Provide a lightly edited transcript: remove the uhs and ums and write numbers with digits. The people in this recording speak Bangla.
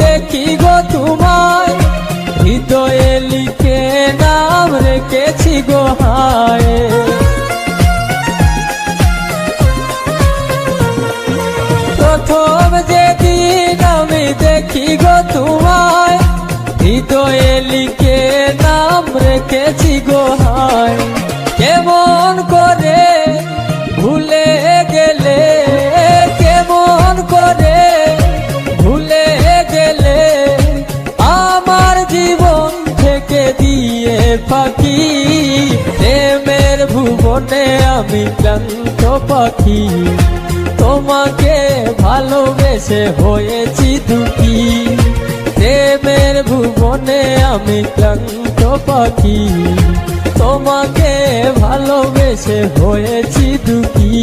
দেখি গো তোমায়, হৃদয়ে লিখে নাম রেখেছি গো হায়। প্রথম যেদিন আমি দেখি গো তোমায়, হৃদয়ে লিখে নাম রেখেছি গো হায়। কেমন করে ভুলে গেলে, কেমন করে ভুলে গেলে, আমার জীবন থেকে দিয়ে ফাঁকি। প্রেমের ভুবনে আমি ক্লান্ত পাখি, তোমাকে ভালোবেসে হয়েছি দুঃখী। প্রেমের ভুবনে আমি ক্লান্ত পাখি, তোমাকে ভালোবেসে হয়েছি দুঃখী।